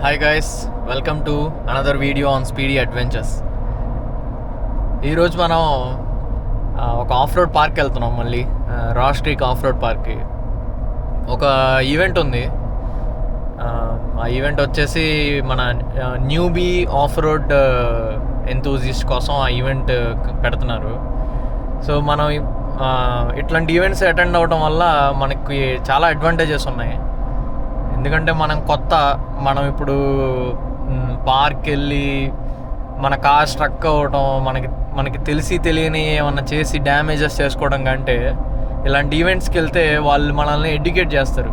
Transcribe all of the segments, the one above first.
Hi guys, welcome to another video on speedy adventures. ఈరోజు మనం ఒక ఆఫ్ రోడ్ పార్క్ వెళ్తున్నాం. మళ్ళీ రాష్ క్రీక్ ఆఫ్ రోడ్ పార్క్కి ఒక ఈవెంట్ ఉంది. ఆ ఈవెంట్ వచ్చేసి మన న్యూబీ ఆఫ్ రోడ్ ఎంతూజిస్ట్ కోసం ఆ ఈవెంట్ పెడుతున్నారు. సో మనం ఇట్లాంటి ఈవెంట్స్ అటెండ్ అవ్వడం వల్ల మనకి చాలా అడ్వాంటేజెస్ ఉన్నాయి. ఎందుకంటే మనం ఇప్పుడు పార్క్ వెళ్ళి మన కార్ స్ట్రక్ అవ్వడం, మనకి తెలియని ఏమన్నా చేసి డ్యామేజెస్ చేసుకోవడం కంటే ఇలాంటి ఈవెంట్స్కి వెళ్తే వాళ్ళు మనల్ని ఎడ్యుకేట్ చేస్తారు.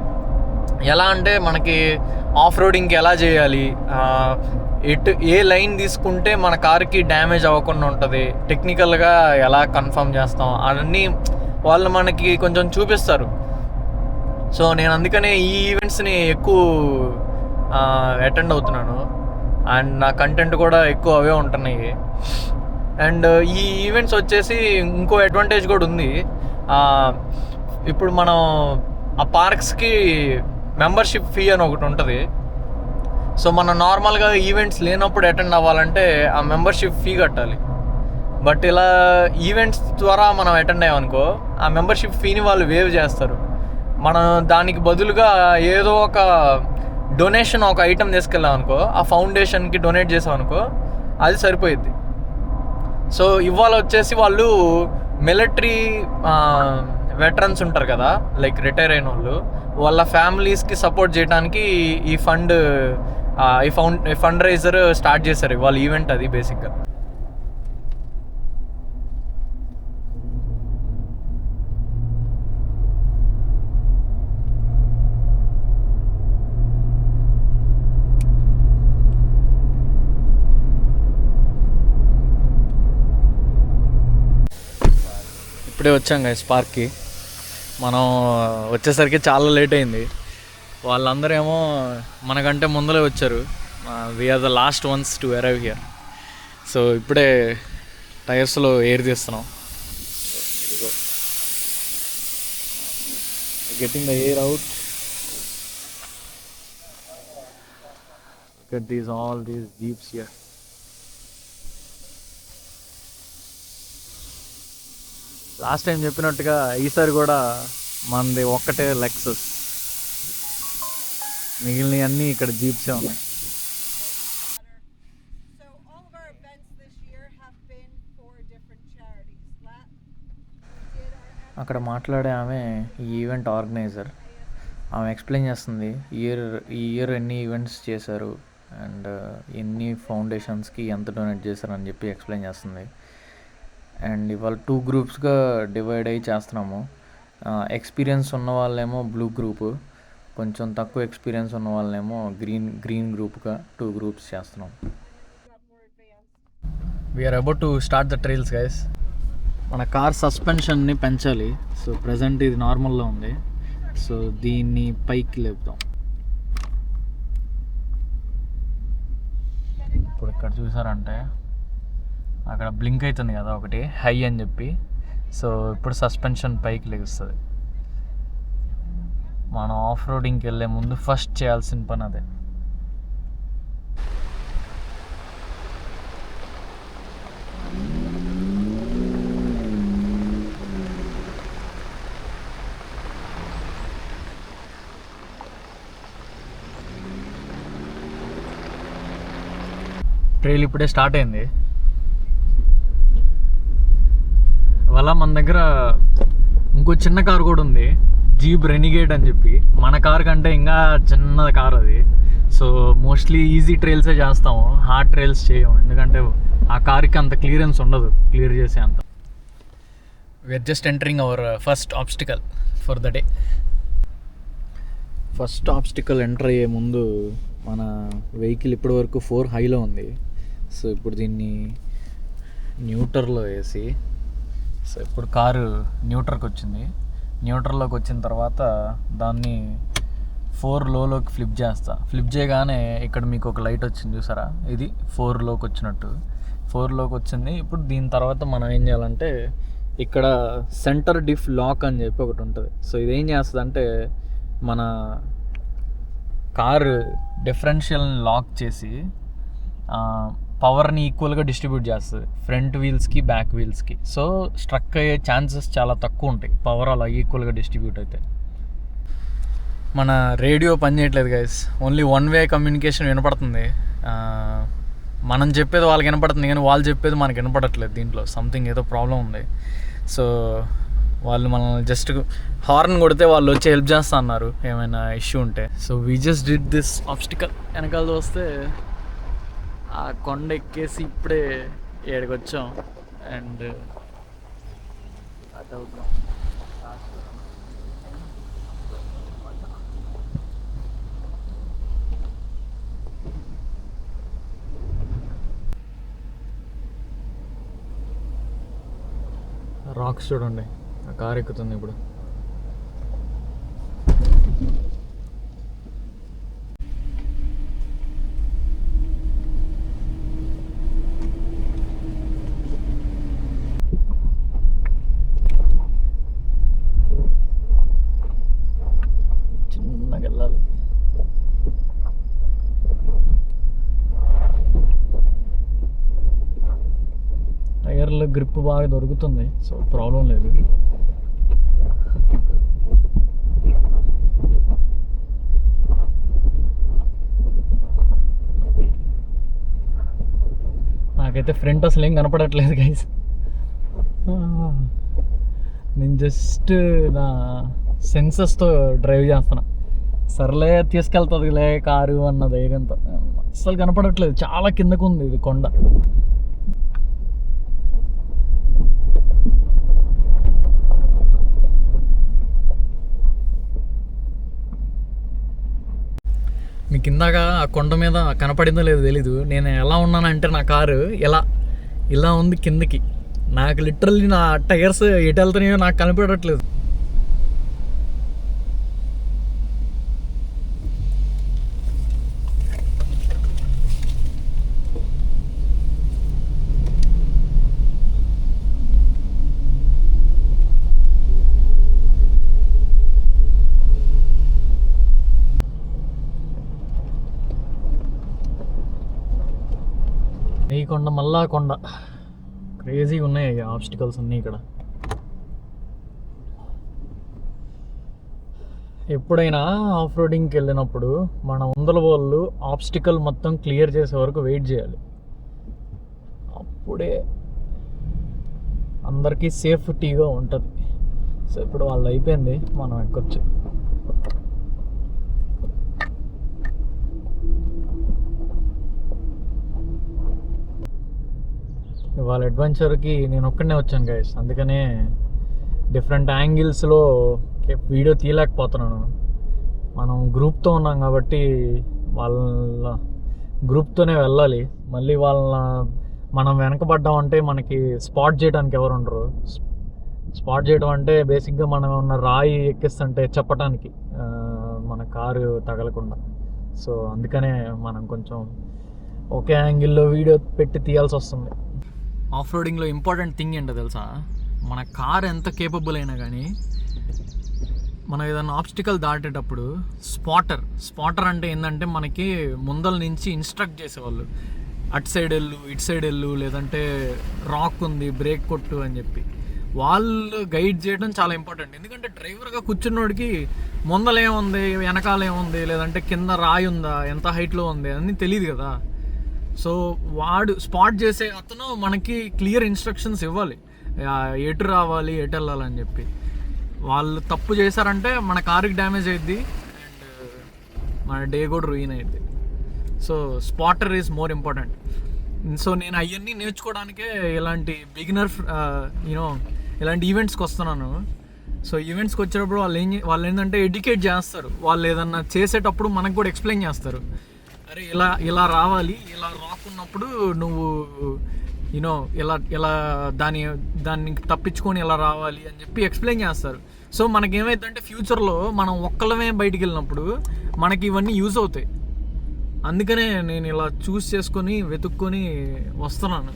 ఎలా అంటే మనకి ఆఫ్ రోడింగ్కి ఎలా చేయాలి, ఏ లైన్ తీసుకుంటే మన కార్కి డ్యామేజ్ అవ్వకుండా ఉంటుంది, టెక్నికల్గా ఎలా కన్ఫర్మ్ చేస్తాం అవన్నీ వాళ్ళు మనకి కొంచెం చూపిస్తారు. సో నేను అందుకనే ఈ ఈవెంట్స్ని ఎక్కువ అటెండ్ అవుతున్నాను. అండ్ నా కంటెంట్ కూడా ఎక్కువ అవే ఉంటున్నాయి. అండ్ ఈ ఈవెంట్స్ వచ్చేసి ఇంకో అడ్వాంటేజ్ కూడా ఉంది. ఇప్పుడు మనం ఆ పార్క్స్కి మెంబర్షిప్ ఫీ అని ఒకటి ఉంటుంది. సో మనం నార్మల్గా ఈవెంట్స్ లేనప్పుడు అటెండ్ అవ్వాలంటే ఆ మెంబర్షిప్ ఫీ కట్టాలి. బట్ ఇలా ఈవెంట్స్ ద్వారా మనం అటెండ్ అయ్యామనుకో ఆ మెంబర్షిప్ ఫీని వాళ్ళు వేవ్ చేస్తారు. మనం దానికి బదులుగా ఏదో ఒక డొనేషన్, ఒక ఐటెం తీసుకెళ్ళాం అనుకో, ఆ ఫౌండేషన్కి డొనేట్ చేసామనుకో అది సరిపోయిద్ది. సో ఇవాళ వచ్చేసి వాళ్ళు మిలిటరీ వెటరన్స్ ఉంటారు కదా, లైక్ రిటైర్ అయిన వాళ్ళ ఫ్యామిలీస్కి సపోర్ట్ చేయడానికి ఈ ఫండ్ రైజర్ స్టార్ట్ చేశారు వాళ్ళ ఈవెంట్. అది బేసిక్గా ఇప్పుడే వచ్చాం గైస్ పార్క్కి. మనం వచ్చేసరికి చాలా లేట్ అయింది. వాళ్ళందరూ ఏమో మనకంటే ముందరే వచ్చారు. We're the last ones to arrive here. So ఇప్పుడే టైర్స్లో ఎయిర్ తీస్తున్నాం. Getting the air out. Look at all these jeeps here. Last time చెప్పినట్టుగా ఈసారి కూడా మనది ఒక్కటే లెక్సస్, మిగిలినవన్నీ ఇక్కడ జీప్సే ఉన్నాయి. అక్కడ మాట్లాడే ఆమె ఈ ఈవెంట్ ఆర్గనైజర్. ఆమె ఎక్స్ప్లెయిన్ చేస్తుంది ఈ ఇయర్ ఎన్ని ఈవెంట్స్ చేశారు అండ్ ఎన్ని ఫౌండేషన్స్కి ఎంత డొనేట్ చేశారు అని చెప్పి ఎక్స్ప్లెయిన్ చేస్తుంది. అండ్ ఇవాళ 2 గ్రూప్స్గా డివైడ్ అయ్యి చేస్తున్నాము. ఎక్స్పీరియన్స్ ఉన్న వాళ్ళేమో బ్లూ గ్రూపు, కొంచెం తక్కువ ఎక్స్పీరియన్స్ ఉన్న వాళ్ళేమో గ్రీన్ గ్రూప్గా 2 గ్రూప్స్ చేస్తున్నాం. We're about to start the trails guys. మన కార్ సస్పెన్షన్ని పెంచాలి. సో ప్రజెంట్ ఇది నార్మల్లో ఉంది. సో దీన్ని పైకి లేపుతాం. ఇప్పుడు ఇక్కడ చూసారంటే అక్కడ బ్లింక్ అవుతుంది కదా ఒకటి, హై అని చెప్పి. సో ఇప్పుడు సస్పెన్షన్ పైకి లెగుస్తుంది. మనం ఆఫ్ రోడింగ్కి వెళ్ళే ముందు ఫస్ట్ చేయాల్సిన పని అదే. ట్రైల్ ఇప్పుడే స్టార్ట్ అయింది. అలా మన దగ్గర ఇంకో చిన్న కారు కూడా ఉంది, జీప్ రెనిగేట్ అని చెప్పి. మన కార్ కంటే ఇంకా చిన్న కార్ అది. సో మోస్ట్లీ ఈజీ ట్రైల్సే చేస్తాము, హార్డ్ ట్రైల్స్ చేయము. ఎందుకంటే ఆ కార్కి అంత క్లియరెన్స్ ఉండదు క్లియర్ చేసే అంత. We're just entering our first obstacle for the day. First obstacle enter అయ్యే ముందు మన వెహికల్ ఇప్పటి వరకు 4 హైలో ఉంది. సో ఇప్పుడు దీన్ని న్యూట్రల్లో వేసి, సో ఇప్పుడు కారు న్యూట్రల్కి వచ్చింది. న్యూట్రల్లోకి వచ్చిన తర్వాత దాన్ని 4 లోలోకి ఫ్లిప్ చేయగానే ఇక్కడ మీకు ఒక లైట్ వచ్చింది చూసారా, ఇది 4లోకి వచ్చినట్టు. 4లోకి వచ్చింది. ఇప్పుడు దీని తర్వాత మనం ఏం చేయాలంటే ఇక్కడ సెంటర్ డిఫ్ లాక్ అని చెప్పి ఒకటి ఉంటుంది. సో ఇదేం చేస్తుంది అంటే మన కారు డిఫరెన్షియల్ని లాక్ చేసి పవర్ని ఈక్వల్గా డిస్ట్రిబ్యూట్ చేస్తుంది ఫ్రంట్ వీల్స్కి బ్యాక్ వీల్స్కి. సో స్ట్రక్ అయ్యే ఛాన్సెస్ చాలా తక్కువ ఉంటాయి పవర్ అలా ఈక్వల్గా డిస్ట్రిబ్యూట్ అయితే. మన రేడియో పనిచేయట్లేదు guys, only one way communication వినపడుతుంది. మనం చెప్పేది వాళ్ళకి వినపడుతుంది కానీ వాళ్ళు చెప్పేది మనకి వినపడట్లేదు. దీంట్లో సంథింగ్ ఏదో ప్రాబ్లం ఉంది. సో వాళ్ళు మనల్ని జస్ట్ హార్న్ కొడితే వాళ్ళు వచ్చి హెల్ప్ చేస్తా అన్నారు ఏమైనా ఇష్యూ ఉంటే. So we just did this obstacle. వెనకాల వస్తే ఆ కొండ ఎక్కేసి ఇప్పుడే ఏడికి వచ్చాం. అండ్ అటు అవుతాం. రాక్స్ చూడండి, ఆ కార్ ఎక్కుతుంది ఇప్పుడు. చిన్నగా వెళ్ళాలి. టైర్లో గ్రిప్ బాగా దొరుకుతుంది, సో ప్రాబ్లం లేదు. నాకైతే ఫ్రంట్ అసలు ఏం కనపడట్లేదు గైస్. నేను జస్ట్ నా సెన్సెస్తో డ్రైవ్ చేస్తున్నా. సర్లే తీసుకెళ్తుందిలే కారు అన్న ధైర్యంతో. అసలు కనపడట్లేదు, చాలా కిందకు ఉంది ఇది కొండ. మీకు ఇందాక ఆ కొండ మీద కనపడిందో లేదో తెలీదు. నేను ఎలా ఉన్నానంటే నా కారు ఇలా ఉంది కిందకి. నాకు లిటరల్లీ నా టైర్స్ ఎటు వెళ్తున్నాయో నాకు కనపడట్లేదు. ఈ కొండ మళ్ళా కొండ క్రేజీగా ఉన్నాయి ఆబ్స్టికల్స్ అన్నీ ఇక్కడ. ఎప్పుడైనా ఆఫ్ రోడింగ్కి వెళ్ళినప్పుడు మన ముందల వాళ్ళు ఆబ్స్టికల్ మొత్తం క్లియర్ చేసే వరకు వెయిట్ చేయాలి. అప్పుడే అందరికీ సేఫ్టీగా ఉంటుంది. సో ఇప్పుడు వాళ్ళు అయిపోయింది, మనం ఎక్కొచ్చు. వాళ్ళ అడ్వెంచర్కి నేను ఒక్కడనే వచ్చాను గైస్, అందుకనే డిఫరెంట్ యాంగిల్స్లో వీడియో తీయలేకపోతున్నాను. మనం గ్రూప్తో ఉన్నాం కాబట్టి వాళ్ళ గ్రూప్తోనే వెళ్ళాలి. మళ్ళీ మనం వెనకబడ్డామంటే మనకి స్పాట్ చేయడానికి ఎవరు ఉండరు. స్పాట్ చేయడం అంటే బేసిక్గా మనం ఉన్న రాయి ఎక్కిస్తుంటే చెప్పడానికి మన కారు తగలకుండా. సో అందుకనే మనం కొంచెం ఒకే యాంగిల్లో వీడియో పెట్టి తీయాల్సి వస్తుంది. ఆఫ్ రోడింగ్లో ఇంపార్టెంట్ థింగ్ ఏంటో తెలుసా? మన కార్ ఎంత కేపబుల్ అయినా కానీ మనం ఏదైనా ఆబ్స్టికల్ దాటేటప్పుడు స్పాటర్ అంటే ఏంటంటే మనకి ముందల నుంచి ఇన్స్ట్రక్ట్ చేసేవాళ్ళు, అటు సైడ్ వెళ్ళు, ఇటు సైడ్ వెళ్ళు, లేదంటే రాక్ ఉంది బ్రేక్ కొట్టు అని చెప్పి వాళ్ళు గైడ్ చేయడం చాలా ఇంపార్టెంట్. ఎందుకంటే డ్రైవర్గా కూర్చున్నోడికి ముందల ఏముంది, వెనకాల ఏముంది, లేదంటే కింద రాయి ఉందా, ఎంత హైట్లో ఉంది అని తెలియదు కదా. సో వాడు స్పాట్ చేసే అతను మనకి క్లియర్ ఇన్స్ట్రక్షన్స్ ఇవ్వాలి, ఎటు రావాలి, ఎటు వెళ్ళాలని చెప్పి. వాళ్ళు తప్పు చేశారంటే మన కారుకి డ్యామేజ్ అయ్యిద్ది అండ్ మన డే కూడా రూయిన్ అయ్యిద్ది. So spotter is more important. So నేను అవన్నీ నేర్చుకోవడానికే ఇలాంటి బిగినర్ ఇలాంటి ఈవెంట్స్కి వస్తున్నాను. సో ఈవెంట్స్కి వచ్చేటప్పుడు వాళ్ళు ఏంటంటే ఎడ్యుకేట్ చేస్తారు. వాళ్ళు ఏదన్నా చేసేటప్పుడు మనకు కూడా ఎక్స్ప్లెయిన్ చేస్తారు. అరే ఇలా రావాలి, ఇలా రాకున్నప్పుడు నువ్వు ఇలా దాన్ని తప్పించుకొని ఇలా రావాలి అని చెప్పి ఎక్స్ప్లెయిన్ చేస్తారు. సో మనకేమైందంటే ఫ్యూచర్లో మనం ఒక్కళ్ళమే బయటికి వెళ్ళినప్పుడు మనకి ఇవన్నీ యూజ్ అవుతాయి. అందుకనే నేను ఇలా చూస్ చేసుకొని వెతుక్కొని వస్తున్నాను.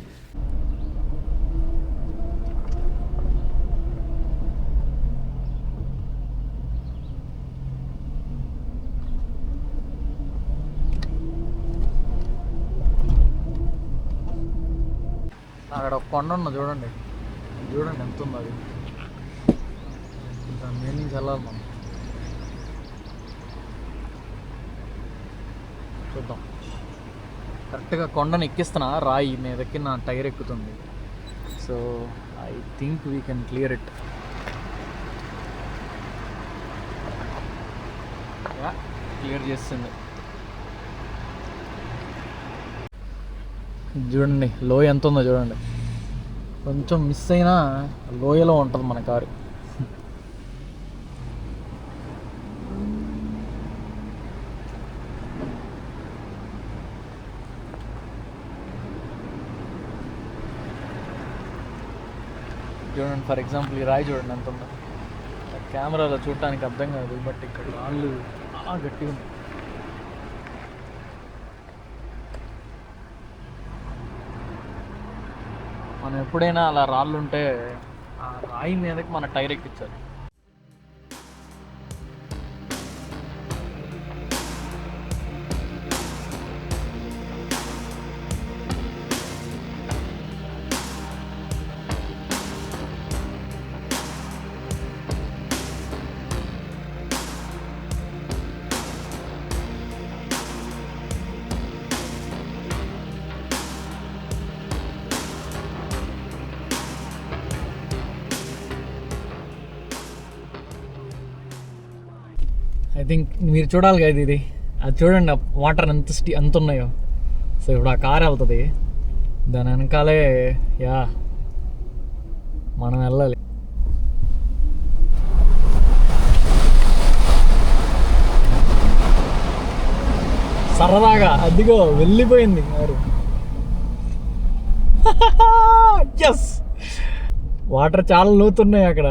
అక్కడ ఒక కొండ ఉన్న చూడండి, చూడండి ఎంత ఉంది అది. దాని మీద నుంచి వెళ్ళాలి మనం. చూద్దాం. కరెక్ట్గా కొండను ఎక్కిస్తున్నా, రాయి మీదకి నా టైర్ ఎక్కుతుంది. So I think we can clear it. Clear చేస్తుంది. చూడండి లోయ ఎంత ఉందో చూడండి. కొంచెం మిస్ అయినా లోయలో ఉంటుంది మన కారు. చూడండి ఫర్ ఎగ్జాంపుల్ ఈ రాయి చూడండి ఎంత ఉందో. కెమెరాలో చూడటానికి అర్థం కాదు, బట్ ఇక్కడ రాళ్ళు బాగా గట్టిగా ఉంది. మనం ఎప్పుడైనా అలా రాళ్ళు ఉంటే ఆ రాయి మీదకి మన టైర్ ఎక్కించాలి. ఐ థింక్ మీరు చూడాలి కదా ఇది, అది చూడండి ఆ వాటర్ ఎంత ఉన్నాయో. సో ఇప్పుడు ఆ కార్ వెళ్తుంది, దాని వెనకాలే యా మనం వెళ్ళాలి. సరదాగా అదిగో వెళ్ళిపోయింది కారు. ఎస్, వాటర్ చాలా లోతున్నాయి అక్కడ,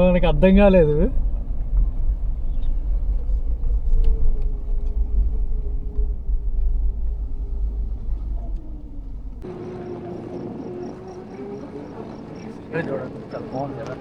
మనకి అర్థం కాలేదు. చూడండి చాలా బాగుంది కదా.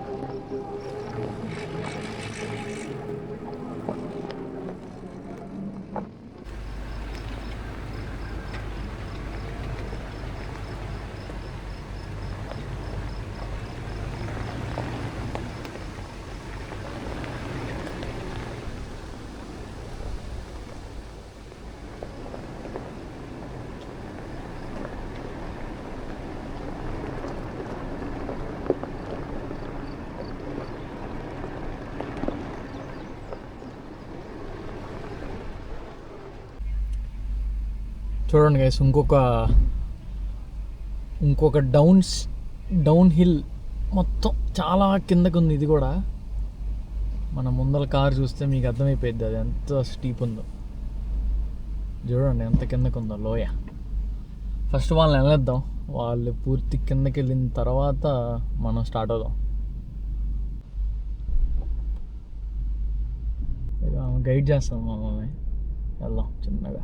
చూడండి గైస్, ఇంకొక డౌన్ హిల్ మొత్తం చాలా కిందకు ఉంది. ఇది కూడా మన ముందర కారు చూస్తే మీకు అర్థమైపోయింది అది ఎంత స్టీప్ ఉందో. చూడండి ఎంత కిందకు ఉందో లోయ. ఫస్ట్ వాళ్ళని వెళ్ళేద్దాం, వాళ్ళు పూర్తి కిందకి వెళ్ళిన తర్వాత మనం స్టార్ట్ అవుదాం. గైడ్ చేస్తాం మమ్మల్ని, వెళ్దాం చిన్నగా.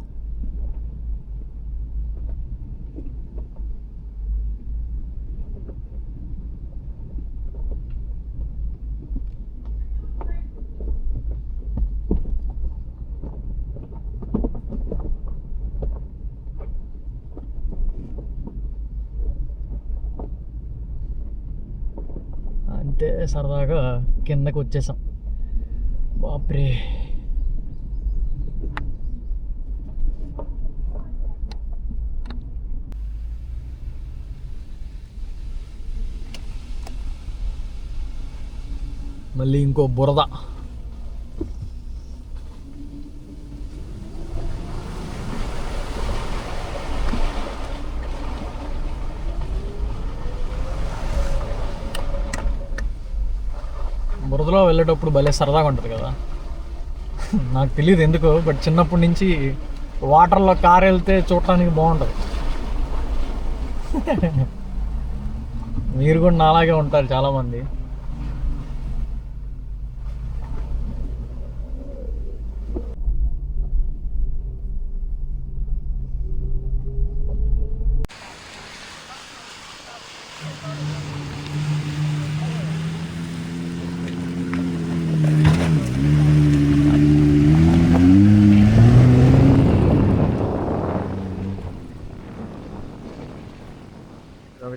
అంటే సరదాగా కిందకి వచ్చేసాం. బాప్రే, మళ్ళీ ఇంకో బురద. బురదలో వెళ్ళేటప్పుడు భలే సరదాగా ఉంటుంది కదా. నాకు తెలియదు ఎందుకో, బట్ చిన్నప్పటి నుంచి వాటర్లో కారు వెళ్తే చూడటానికి బాగుంటుంది. మీరు కూడా నాలాగే ఉంటారు చాలామంది.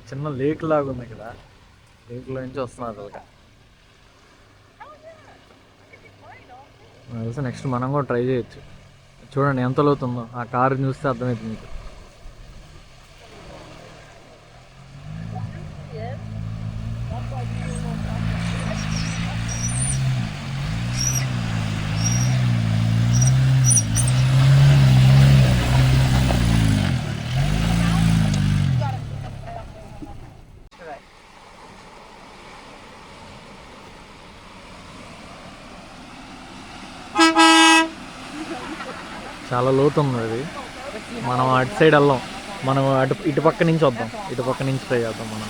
చిన్న లేక్ లాగా ఉంది కదా, లేక్లో నుంచి వస్తున్నారు అలాగా. తెలిసి నెక్స్ట్ మనం కూడా ట్రై చేయొచ్చు. చూడండి ఎంత లోతుందో, ఆ కారు చూస్తే అర్థమవుతుంది మీకు. చాలా లోతు ఉంది అది. మనం అటు సైడ్ వెళ్దాం, మనం ఇటు పక్క నుంచి వద్దాం, ఇటు పక్క నుంచి ట్రై చేద్దాం మనం.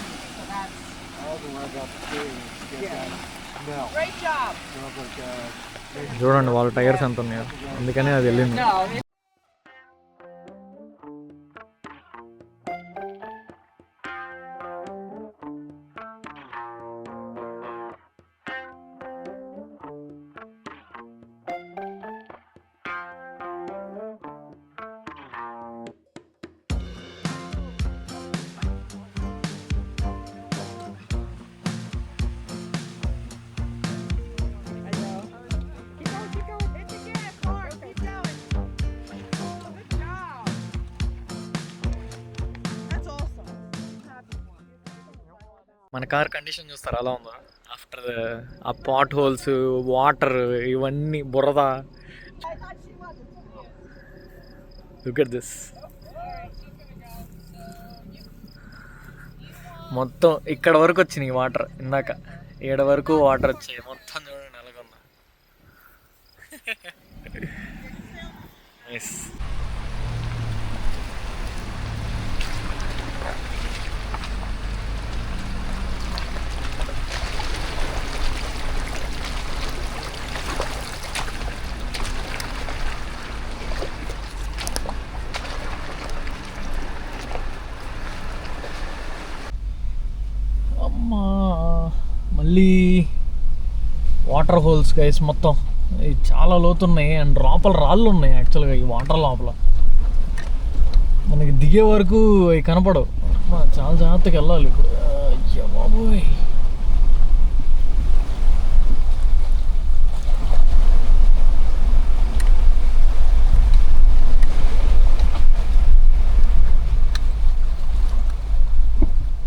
చూడండి వాళ్ళ టైర్స్ ఎంత ఉన్నాయో, అందుకనే అది వెళ్ళింది. మన కార్ కండిషన్ చూస్తారు అలా ఉందా ఆఫ్టర్ ఆ పాట్ హోల్స్, వాటర్, ఇవన్నీ బురద. Look at this. మొత్తం ఇక్కడ వరకు వచ్చినాయి వాటర్, ఇందాక ఏడ వరకు వాటర్ వచ్చాయి మొత్తం. చూడండి ఎలాగుందా. నైస్. అమ్మా, మళ్ళీ వాటర్ హోల్స్ గైస్ మొత్తం. ఇవి చాలా లోతున్నాయి అండ్ లోపల రాళ్ళు ఉన్నాయి యాక్చువల్గా ఈ వాటర్ లోపల. మనకి దిగే వరకు అవి కనపడవు. చాలా జాగ్రత్తగా వెళ్ళాలి ఇప్పుడు. అయ్యా బాబోయ్.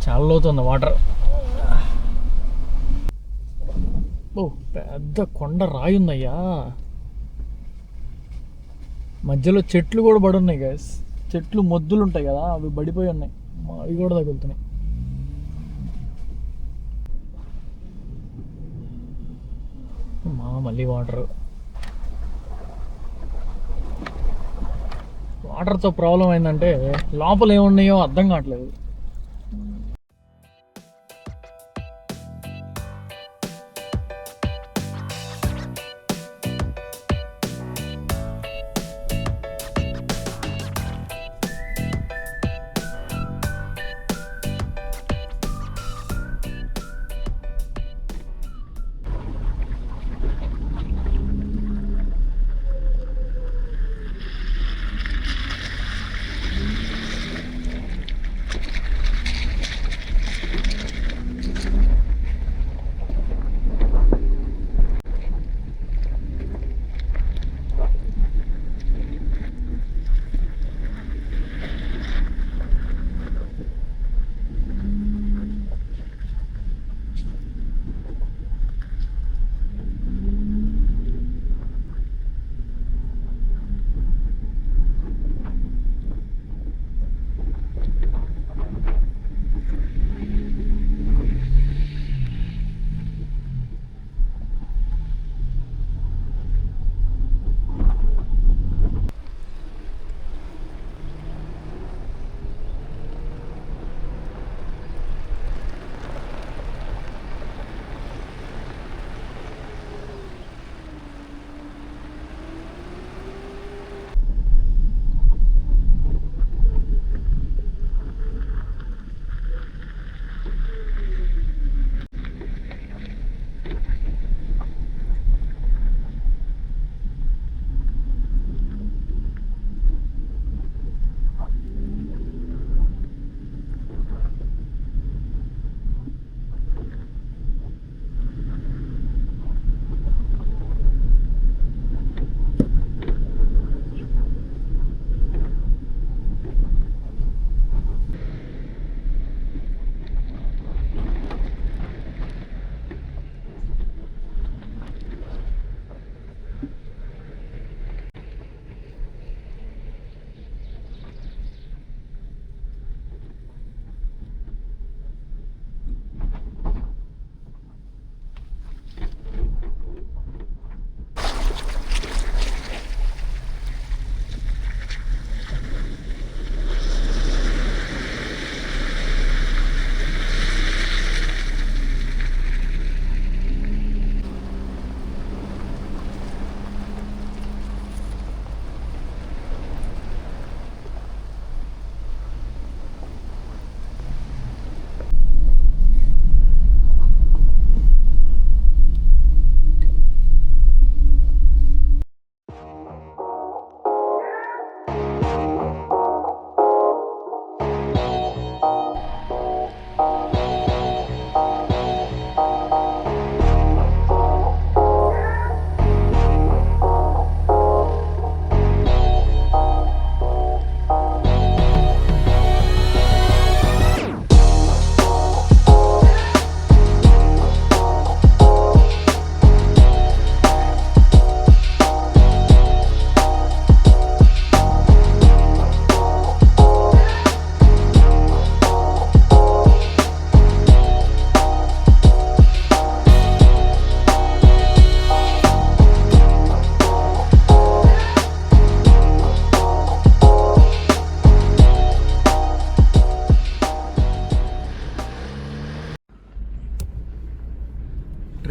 చాలా లోతుంది వాటర్. ఓ పెద్ద కొండ రాయి ఉందయ్యా. మధ్యలో చెట్లు కూడా పడి ఉన్నాయి గైస్. చెట్లు మొద్దులు ఉంటాయి కదా, అవి పడిపోయి ఉన్నాయి, అవి కూడా తగులుతున్నాయి. మళ్ళీ వాటర్తో ప్రాబ్లం ఏంటంటే లోపల ఏమున్నాయో అర్థం కావట్లేదు.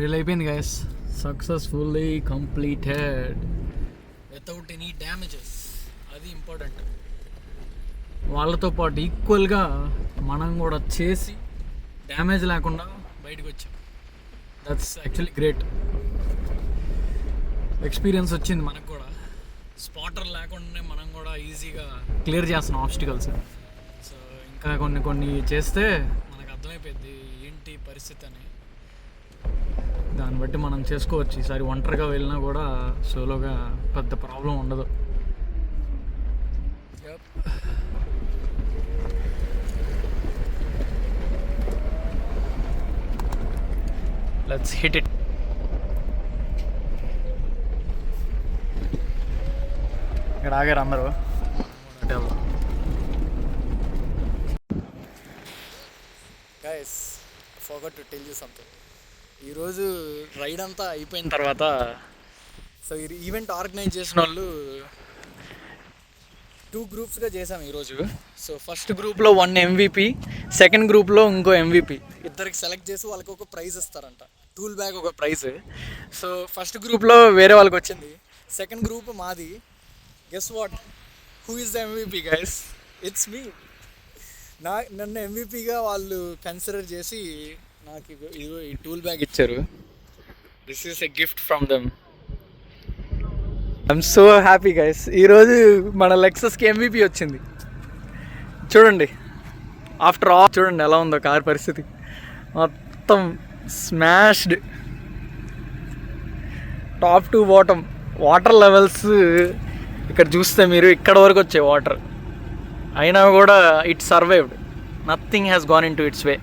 రీల్ అయిపోయింది guys, successfully completed without any damages. అది ఇంపార్టెంట్. వాళ్ళతో పాటు ఈక్వల్గా మనం కూడా చేసి డ్యామేజ్ లేకుండా బయటకు వచ్చాం. That's actually great. ఎక్స్పీరియన్స్ వచ్చింది మనకు కూడా. స్పాటర్ లేకుండానే మనం కూడా ఈజీగా క్లియర్ చేస్తున్నాం ఆబ్స్టికల్స్. సో ఇంకా కొన్ని చేస్తే మనకు అర్థమైపోయింది ఏంటి పరిస్థితి అని. దాన్ని బట్టి మనం చేసుకోవచ్చు. ఈసారి ఒంటరిగా వెళ్ళినా కూడా సోలోగా పెద్ద ప్రాబ్లం ఉండదు. Let's hit it. ఇక్కడ ఆగారు అందరూ. Guys, forgot to tell you something. ఈరోజు రైడ్ అంతా అయిపోయిన తర్వాత సో ఈ ఈవెంట్ ఆర్గనైజ్ చేసిన వాళ్ళు 2 గ్రూప్స్గా చేసాం ఈరోజు. సో ఫస్ట్ గ్రూప్లో 1 MVP, సెకండ్ గ్రూప్లో ఇంకో MVP. ఇద్దరికి సెలెక్ట్ చేసి వాళ్ళకి ఒక ప్రైజ్ ఇస్తారంట, టూల్ బ్యాగ్ ఒక ప్రైజ్. సో ఫస్ట్ గ్రూప్లో వేరే వాళ్ళకి వచ్చింది, సెకండ్ గ్రూప్ మాది. Guess what, who is the MVP guys? It's me. నన్ను MVPగా వాళ్ళు కన్సిడర్ చేసి నాకు ఈ టూల్ బ్యాగ్ ఇచ్చారు. This is a gift from them. I'm so happy guys. ఈరోజు మన లెక్సస్కి MVP వచ్చింది. చూడండి, ఆఫ్టర్ ఆల్ చూడండి ఎలా ఉందో కార్ పరిస్థితి. మొత్తం smashed, top to bottom. Water levels ఇక్కడ చూస్తే మీరు ఇక్కడ వరకు వచ్చాయి వాటర్, అయినా కూడా it survived. Nothing has gone in to it's way.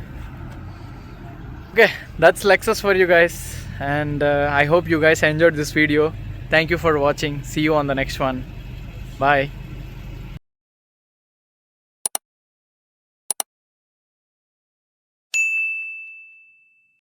Okay, that's Lexus for you guys, and I hope you guys enjoyed this video. Thank you for watching. See you on the next one. Bye.